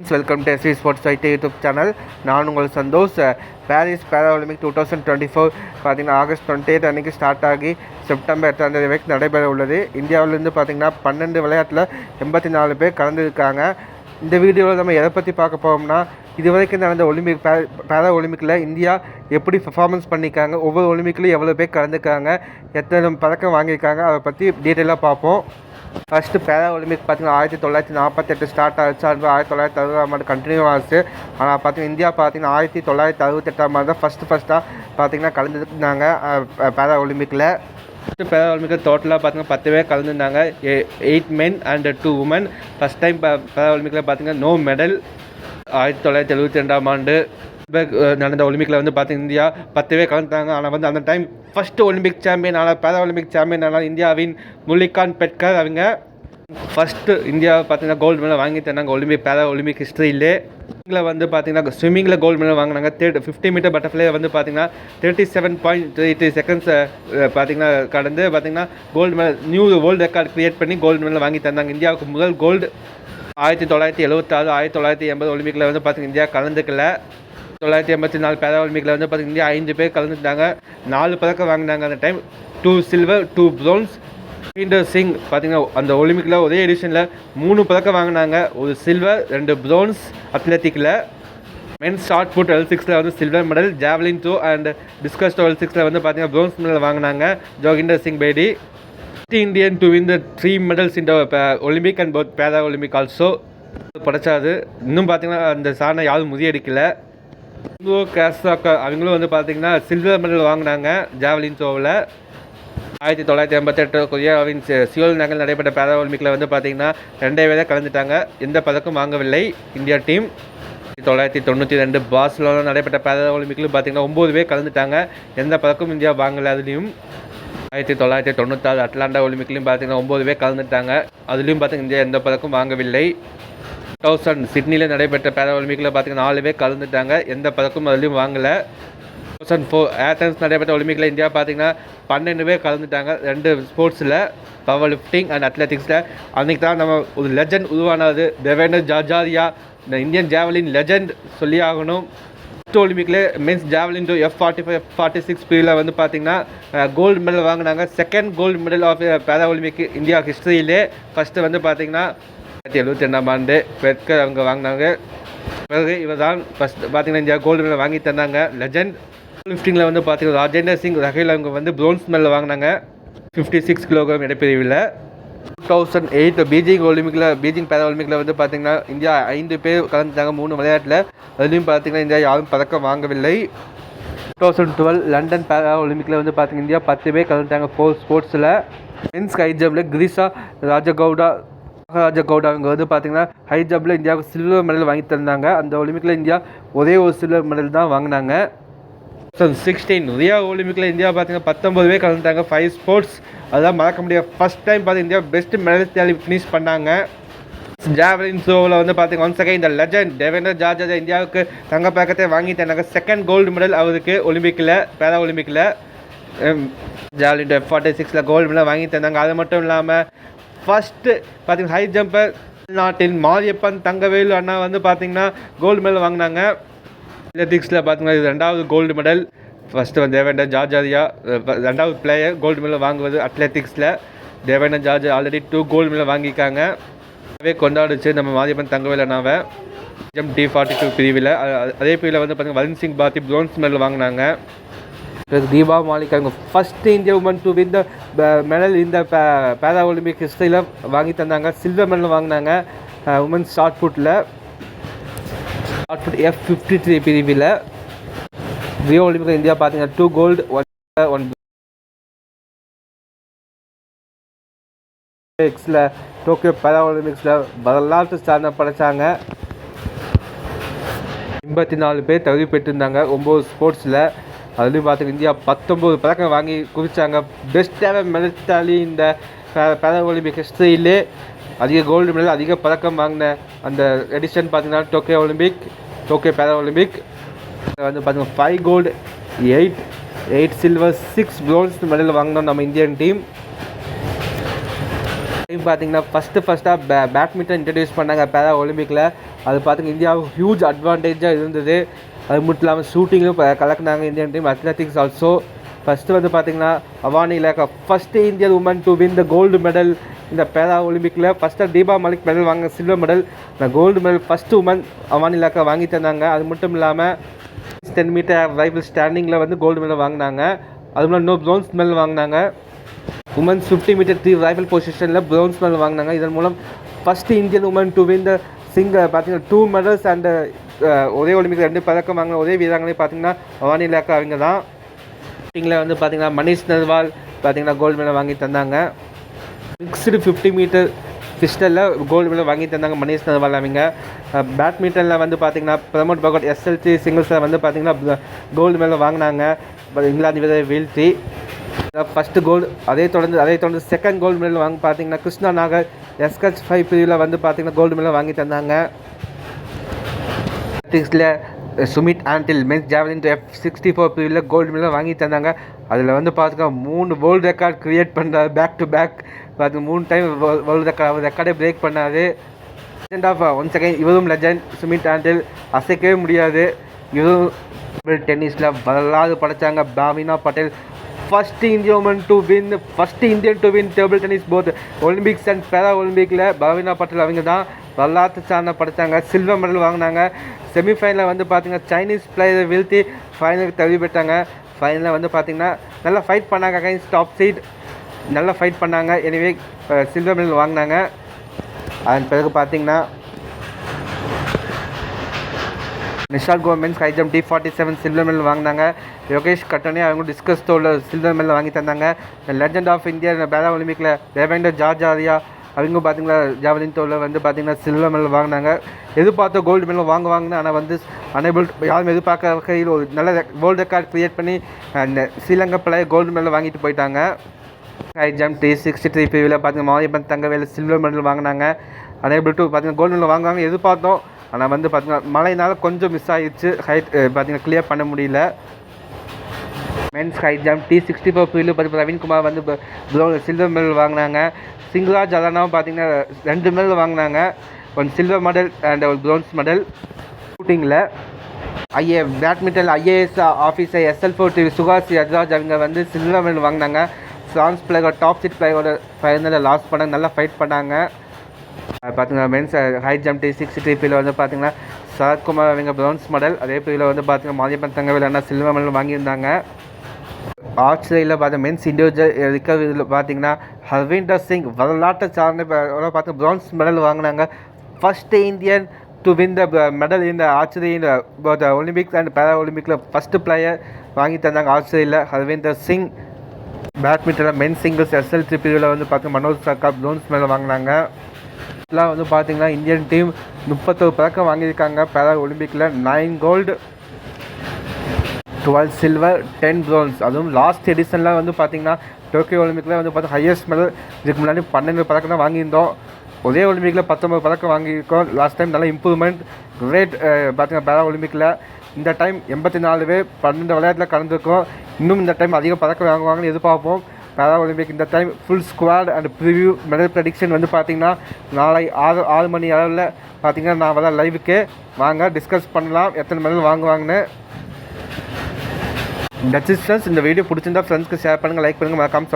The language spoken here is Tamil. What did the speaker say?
Welcome to SV sports ID YouTube channel. நான் உங்கள் சந்தோஷ். பாரிஸ் பேரா ஒலிம்பிக் 2024 பார்த்தீங்கன்னா ஆகஸ்ட் 28 அன்றைக்கி ஸ்டார்ட் ஆகி செப்டம்பர் 8ஆம் தேதி வரைக்கும் நடைபெற உள்ளது. இந்தியாவிலேருந்து பார்த்திங்கன்னா 12 விளையாட்டில் 84 பேர் கலந்துருக்காங்க. இந்த வீடியோவில் நம்ம எதை பற்றி பார்க்க போகிறோம்னா, இது வரைக்கும் நடந்த ஒலிம்பிக் பேரா ஒலிம்பிக்கில் இந்தியா எப்படி பர்ஃபார்மன்ஸ் பண்ணியிருக்காங்க, ஒவ்வொரு ஒலிம்பிக்லையும் எவ்வளோ பேர் கலந்துருக்காங்க, எத்தனை பதக்கம் வாங்கியிருக்காங்க, அதை பற்றி டீட்டெயிலாக பார்ப்போம். ஃபஸ்ட்டு பேரா ஒலிம்பிக் பார்த்திங்கன்னா 1948 ஸ்டார்ட் ஆகிடுச்சு. அது 1960 கண்டினியூ ஆச்சு. ஆனால் பார்த்திங்கன்னா இந்தியா பார்த்திங்கன்னா 1968 தான் ஃபஸ்ட்டாக பார்த்திங்கன்னா கலந்துருந்தாங்க பேரா ஒலிம்பிக்கில். ஃபஸ்ட்டு பேரா ஒலிம்பிக்கில் டோட்டலாக பார்த்திங்கன்னா 10 பேர் கலந்துருந்தாங்க. 8 men and 2 women. First time பேரா ஒலிம்பிக்கில் பார்த்திங்கன்னா நோ மெடல். 1972 நடந்த ஒலிம்பிக்கில் பார்த்திங்கன்னா இந்தியா 10 பேர் கலந்துட்டாங்க. ஆனால் அந்த டைம் ஃபஸ்ட்டு ஒலிம்பிக் சாம்பியன் பேரா ஒலிம்பிக் சாம்பியன் இந்தியாவின் முரளிகாந்த் பெட்கர். அவங்க ஃபஸ்ட்டு இந்தியா பார்த்திங்கன்னா கோல்டு மெடல் வாங்கி தந்தாங்க ஒலிம்பிக் பேரா ஒலிம்பிக் ஹிஸ்ட்ரியிலே. பார்த்திங்கன்னா ஸ்விம்மிங்கில் கோல்டு மெடல் வாங்கினாங்க. 50 மீட்டர் பட்டர்ஃப்ளை பார்த்திங்கன்னா 37.33 செகண்ட்ஸ் பார்த்திங்கன்னா கடந்து பார்த்திங்கன்னா gold medal new world record create பண்ணி கோல்டு மெடல் வாங்கி தந்தாங்க. இந்தியாவுக்கு முதல் கோல்டு 1976 1980 ஒலிம்பிக்கில் பார்த்திங்கன்னா இந்தியா கலந்துக்கல. 1984 பேரா ஒலிம்பிக்கில் பார்த்திங்கன்னா இந்தியா 5 பேர் கலந்துட்டாங்க. 4 பதக்கம் வாங்கினாங்க அந்த டைம். 2 silver 2 bronze. வீண்டர் சிங் பார்த்திங்கன்னா அந்த ஒலிம்பிக்கில் ஒரே எடிஷனில் 3 பதக்கம் வாங்கினாங்க. 1 சில்வர் 2 ப்ரோன்ஸ். அத்லெட்டிக்கில் men's shot put L6 silver medal. Javelin throw and discus throw L6 பார்த்திங்கன்னா ப்ரோன்ஸ் மெடல் வாங்கினாங்க Joginder Singh Bedi. Indian to win the 3 medals in the Olympic and both Para Olympic also படைச்சாது. இன்னும் பார்த்திங்கன்னா அந்த சாதனை யாரும் முறியடிக்கலை. அவங்களும் பார்த்திங்கன்னா சில்வர் மெடல் வாங்கினாங்க ஜாவலின் த்ரோவில். 1988 கொரியாவின் சியோல் நகரில் நடைபெற்ற பேரா ஒலிம்பிக்கில் பார்த்திங்கன்னா 2 பேர் கலந்துட்டாங்க. எந்த பதக்கம் வாங்கவில்லை இந்தியா டீம். 1992 பார்சிலோனா நடைபெற்ற பேரா ஒலிம்பிக்கில் பார்த்திங்கன்னா 9 பேர் கலந்துட்டாங்க. எந்த பதக்கம் இந்தியா வாங்கலை. அதுலேயும் 1996 அட்லாண்டா ஒலிம்பிக்லையும் பார்த்திங்கன்னா 9 பேர் கலந்துட்டாங்க. அதுலேயும் பார்த்திங்கன்னா இந்தியா எந்த பதக்கம் வாங்கவில்லை. 2000 சிட்னியில் நடைபெற்ற பேரா ஒலிம்பிக்கில் பார்த்திங்கன்னா 4 பேர் கலந்துட்டாங்க. எந்த பதக்கம் அதுலேயும் வாங்கலை. 2004 ஏத்தன்ஸ் நடைபெற்ற ஒலிம்பிக்கில் இந்தியா பார்த்திங்கன்னா 12 பேர் கலந்துட்டாங்க. 2 ஸ்போர்ட்ஸில் பவர் லிஃப்டிங் அண்ட் அத்லெட்டிக்ஸில். அன்றைக்கி தான் நம்ம ஒரு லெஜண்ட் உருவானது. தேவேந்திர ஜாஜாரியா, இந்த இந்தியன் ஜாவலின் லெஜண்ட் சொல்லி ஆகணும். ஒலிம்பிக்கில் men's javelin to F45 F46 பிரிவில் பார்த்திங்கன்னா கோல்டு மெடல் வாங்கினாங்க. Second gold medal of para Olympic India ஹிஸ்ட்ரியிலே. ஃபஸ்ட்டு பார்த்திங்கன்னா 1972 பெட்கர் அவங்க வாங்கினாங்க. பிறகு இவர் தான் ஃபஸ்ட் பார்த்திங்கன்னா இந்தியா கோல்டு மெடல் வாங்கி தந்தாங்க லெஜண்ட். லிஃப்டிங்கில் பார்த்திங்கன்னா ராஜேந்தர் சிங் ரஹேல் அவங்க ப்ரோன்ஸ் மெடல் வாங்கினாங்க 56 கிலோகிராம் இடைப்பிரிவில். 2008 பீஜிங் பேரா ஒலிம்பிக்கில் பார்த்திங்கன்னா இந்தியா 5 பேர் கலந்துட்டாங்க 3 விளையாட்டில். அதுலேயும் பார்த்திங்கன்னா இந்தியா யாரும் பதக்கம் வாங்கவில்லை. 2012 லண்டன் பேரா ஒலிம்பிக்கில் பார்த்திங்கன்னா இந்தியா 10 பேர் கலந்துட்டாங்க 4 ஸ்போர்ட்ஸில். மென்ஸ் ஹை ஜம்பில் கிரிஷா ராஜகவுடா அவங்க பார்த்திங்கன்னா ஹை ஜம்பில் இந்தியாவுக்கு சில்வர் மெடல் வாங்கி தந்தாங்க. அந்த ஒலிம்பிக்கில் இந்தியா ஒரே ஒரு சில்வர் மெடல் தான் வாங்கினாங்க. 2016 ரியா ஒலிம்பிக்கில் இந்தியா பார்த்திங்கன்னா 19 பேர் கலந்துட்டாங்க 5 ஸ்போர்ட்ஸ். அதுதான் மறக்க முடியாது. First time India best medallist finish பண்ணாங்க. ஜாவலின் த்ரோவில் பார்த்திங்கன்னா ஒன்ஸ் அகைன் இந்த லெஜண்ட் தேவேந்திர ஜாஜா இந்தியாவுக்கு தங்கப்பதக்கத்தை வாங்கி தந்தாங்க. செகண்ட் கோல்டு மெடல் அவருக்கு ஒலிம்பிக்கில் பேரா ஒலிம்பிக்கில். ஜாவலின் F46 கோல்டு மெடல் வாங்கி தந்தாங்க. அது மட்டும் இல்லாமல் ஃபஸ்ட்டு பார்த்திங்கன்னா ஹை ஜம்பர் நாட்டின் மாரியப்பன் தங்கவேலு அண்ணா பார்த்திங்கன்னா கோல்டு மெடல் வாங்கினாங்க. அத்லெட்டிக்ஸில் பார்த்திங்கன்னா இது 2வது gold medal. First Devendra Jhajharia 2வது பிளேயர் கோல்டு மெடல் வாங்குவது அத்லெட்டிக்ஸில். Devendra Jhajha already 2 gold medal வாங்கியிருக்காங்க. கொண்டாடுச்சு நம்ம மாரியப்பன் தங்கவேலு அண்ணாவை. T42 பிரிவில். அதே பிரிவில் பார்த்திங்கன்னா வருண் சிங் பாத்தி ப்ரோன்ஸ் மெடல் வாங்கினாங்க. தீபா மாலிக் அவங்க first India woman to win the medal இந்த பேரா ஒலிம்பிக் ஹிஸ்ட்ரியில் வாங்கி தந்தாங்க. சில்வர் மெடல் வாங்கினாங்க உமன்ஸ் ஷார்ட் புட்டில் F53 பிரிவில். ரியோ ஒலிம்பிக்கில் இந்தியா பார்த்திங்கன்னா 2 கோல்டு 1 டோக்கியோ பேரா ஒலிம்பிக்ஸில் வரலாற்று சாதனை படைச்சாங்க. 84 பேர் தகுதி பெற்றிருந்தாங்க 9 ஸ்போர்ட்ஸில். அதுலேயும் பார்த்திங்கன்னா இந்தியா 19 பதக்கம் வாங்கி குவிச்சாங்க. பெஸ்ட்டான மெடலிஸ்டாலி இந்த பேரா ஒலிம்பிக் ஹிஸ்ட்ரியிலே. அதிக கோல்டு மெடல் அதிக பதக்கம் வாங்கின அந்த எடிஷன் பார்த்திங்கன்னா டோக்கியோ பேரா ஒலிம்பிக் பார்த்திங்கன்னா 5 கோல்டு 8 சில்வர் 6 ப்ரோன்ஸ் மெடல் வாங்கினோம் நம்ம இந்தியன் டீம். பார்த்தீங்கன்னா ஃபஸ்ட்டாக பேட்மிண்டன் இன்ட்ரடியூஸ் பண்ணாங்க பேரா ஒலிம்பிக்கில். அது பார்த்திங்கன்னா இந்தியாவுக்கு ஹியூஜ் அட்வான்டேஜாக இருந்தது. அது மட்டும் இல்லாமல் ஷூட்டிங்கும் கலக்குனாங்க Indian team. Athletics also first வந்து பார்த்திங்கன்னா Avani Lekhara first Indian woman to win the gold medal இந்த பேரா ஒலிம்பிக்கில். ஃபஸ்ட்டு தீபா மலிக் மெடல் வாங்க சில்வர் மெடல். இந்த gold medal first woman Avani Lekhara வாங்கி தந்தாங்க. அது மட்டும் இல்லாமல் 10 மீட்டர் ரைஃபிள் ஸ்டாண்டிங்கில் வந்து கோல்டு மெடல் வாங்கினாங்க. அது மட்டும் இன்னும் ப்ரோன்ஸ் மெடல் வாங்கினாங்க. உமன்ஸ் 50 மீட்டர் ரைஃபிள் பொசிஷனில் ப்ரோன்ஸ் மெடல் வாங்கினாங்க. இதன் மூலம் first Indian woman to win the பார்த்தீங்கன்னா 2 மெடல்ஸ் அண்ட் ஒரே ஒலிம்பிக் 2 பதக்கம் வாங்கின ஒரே வீராங்கனை பார்த்தீங்கன்னா அவானி இலாக்கா அவங்க தான். ஷூட்டிங்கில் வந்து பார்த்திங்கன்னா மனிஷ் நர்வால் பார்த்திங்கன்னா கோல்டு மெடல் வாங்கி தந்தாங்க. மிக்ஸ்டு 50 மீட்டர் பிஸ்டலில் கோல்டு மெடல் வாங்கி தந்தாங்க மனிஷ் நர்வால் அவங்க. பேட்மிண்டனில் வந்து பார்த்திங்கன்னா பிரமோத் பகவத் SLT சிங்கிள்ஸில் வந்து பார்த்திங்கன்னா கோல்டு மெடல் வாங்கினாங்க. இங்கிலாந்து வீரரை வீழ்த்தி ஃபஸ்ட்டு கோல்டு. அதே தொடர்ந்து செகண்ட் கோல்டு மெடல் வாங்கி பார்த்திங்கன்னா கிருஷ்ணா நாகர் SH5 பிரிவில் வந்து பார்த்திங்கன்னா கோல்டு மெடல் வாங்கி தந்தாங்க. சுமித் ஆண்டில் மென்ஸ் ஜாவலின் F64 பிரிவில் கோல்டு மெடல் வாங்கி தந்தாங்க. அதில் வந்து பார்த்துக்கோங்க 3 வேர்ல்டு ரெக்கார்ட் க்ரியேட் பண்ணுறாரு பேக் டு பேக். பார்த்து 3 டைம் வேர்ல்டு ரெக்கார்டே பிரேக் பண்ணாரு. லெஜெண்ட் ஆஃப் ஒன்ஸ் அகைன் இவரும் லெஜெண்ட் சுமித் ஆண்டில் அசைக்கவே முடியாது. இவரும் டென்னிஸில் வரலாறு படைத்தாங்க. Bhavina Patel first Indian to win table tennis both Olympics and para ஒலிம்பிக்கில் பாவினா பட்டேல் அவங்க தான் வரலாற்று சாதனை படைத்தாங்க. சில்வர் மெடல் வாங்கினாங்க. செமிஃபைனலில் வந்து பார்த்திங்கன்னா சைனீஸ் பிளேயரை வீழ்த்தி ஃபைனலுக்கு தகுதி பெற்றாங்க. ஃபைனலில் வந்து பார்த்திங்கன்னா நல்லா ஃபைட் பண்ணாங்க. அகைன்ஸ்ட் டாப் சீட் நல்லா ஃபைட் பண்ணாங்க. எனவே சில்வர் மெடல் வாங்கினாங்க. அதன் பிறகு பார்த்திங்கன்னா நிஷால் கோமென்ஸ் high jump T47 silver medal வாங்கினாங்க. யோகேஷ் கட்டனே அவங்க டிஸ்கஸ் தோல சில்வர் மெடல் வாங்கி தந்தாங்க. லெஜெண்ட் ஆஃப் இந்தியா பேரா ஒலிம்பிக்கில் தேவேந்தர் ஜார்ஜாரியா அவங்க பார்த்திங்கன்னா ஜாவலின் தோலில் வந்து பார்த்திங்கன்னா சில்வர் மெடல் வாங்கினாங்க. எதிர்பார்த்த கோல்டு மெடல் வாங்கினா ஆனால் வந்து அனேபிள் யாரும் எதிர்பார்க்க வகையில் ஒரு நல்ல வேர்ல்டு ரெக்கார்ட் க்ரியேட் பண்ணி அந்த ஸ்ரீலங்கா பிள்ளைய கோல்டு மெடல் வாங்கிட்டு போயிட்டாங்க. ஹை ஜம்ப் T63 பிரிவில் பார்த்திங்கன்னா மாரியப்பன் தங்கவேல் சில்வர் மெடல் வாங்கினாங்க. அனேபிள் டு பார்த்திங்கன்னா கோல்டு மெடல் வாங்குவாங்க எதிர்பார்த்தோம். ஆனால் வந்து பார்த்திங்கன்னா மழையினால கொஞ்சம் மிஸ் ஆகிடுச்சு. ஹைட் பார்த்திங்கன்னா கிளியர் பண்ண முடியல. மென்ஸ் ஹை ஜம்ப் T64 பிரிவில் பார்த்திங்கன்னா ரவீன்குமார் வந்து சில்வர் மெடல் வாங்கினாங்க. சிங்கராஜ் அதானாவும் பார்த்திங்கன்னா 2 மெடல் வாங்கினாங்க. 1 silver medal and 1 bronze medal. ஷூட்டிங்கில் பேட்மிண்டன் IAS ஆஃபீஸர் SL4 சுகாசி அஜராஜ் அவங்க வந்து சில்வர் மெடல் வாங்கினாங்க. ஃப்ரான்ஸ் பிளேயரோட டாப் சீட் பிளேயரோட ஃபைனலில் லாஸ் பண்ணாங்க. நல்லா ஃபைட் பண்ணாங்க. பார்த்திங்கன்னா மென்ஸ் ஹை ஜம்ப் T63 பிரிவில் வந்து பார்த்திங்கன்னா சரத்குமார் அவங்க ப்ரோன்ஸ் மெடல். அதே பிரிவில் வந்து பார்த்திங்கன்னா மாரியப்பன் தங்கவேல் அண்ணா சில்வர் மெடல் வாங்கியிருந்தாங்க. ஆர்ச்சரியில் பார்த்தா மென்ஸ் இண்டிவிஜுவல் ரிகர்வில் பார்த்திங்கன்னா ஹர்விந்தர் சிங் வரலாற்று சாதனை பார்த்திங்கன்னா ப்ரான்ஸ் மெடல் வாங்கினாங்க. First Indian to win the medal இந்த ஆர்ச்சரி ஒலிம்பிக்ஸ் அண்ட் பேரா ஒலிம்பிக்கில் ஃபஸ்ட்டு பிளேயர் வாங்கி தந்தாங்க ஆர்ச்சரியில் ஹர்விந்தர் சிங். பேட்மிண்டனில் மென்ஸ் சிங்கிள்ஸ் SL3 பிரிவில் வந்து பார்த்திங்கன்னா மனோஜ் சர்கார் ப்ரோன்ஸ் மெடல் வாங்கினாங்க. இதெல்லாம் வந்து பார்த்திங்கன்னா இந்தியன் டீம் 31 பதக்கம் வாங்கியிருக்காங்க. பேரா ஒலிம்பிக்கில் 9 கோல்டு 12 சில்வர் 10 ப்ரோன்ஸ். அதுவும் லாஸ்ட் எடிஷனில் வந்து பார்த்திங்கன்னா டோக்கியோ ஒலிம்பிக்கில் வந்து பார்த்தா ஹையஸ்ட் மெடல். இதுக்கு முன்னாடி 12 பதக்கம் தான் வாங்கியிருந்தோம். ஒரே ஒலிம்பிக்கில் 19 பதக்கம் வாங்கியிருக்கோம். லாஸ்ட் டைம் நல்லா இம்ப்ரூவ்மெண்ட் கிரேட் பார்த்திங்கன்னா பேரா ஒலிம்பிக்கில். இந்த டைம் 84 பேர் 12 விளையாட்டில் கலந்துருக்கோம். இன்னும் இந்த டைம் அதிக பதக்கம் வாங்குவாங்கன்னு எதிர்பார்ப்போம். பேரா ஒலிம்பிக் இந்த time full squad and preview medal prediction வந்து பார்த்திங்கன்னா நாளை 6 மணி அளவில் பார்த்திங்கன்னா நான் வர லைவுக்கு வாங்க டிஸ்கஸ் பண்ணலாம் எத்தனை மெடல் வாங்குவாங்கன்னு. டச் ஃப்ரெண்ட்ஸ் இந்த வீடியோ பிடிச்சிருந்தா ஃப்ரெண்ட்ஸ்க்கு ஷேர் பண்ணுங்கள், லைக் பண்ணுங்கள், மறக்காம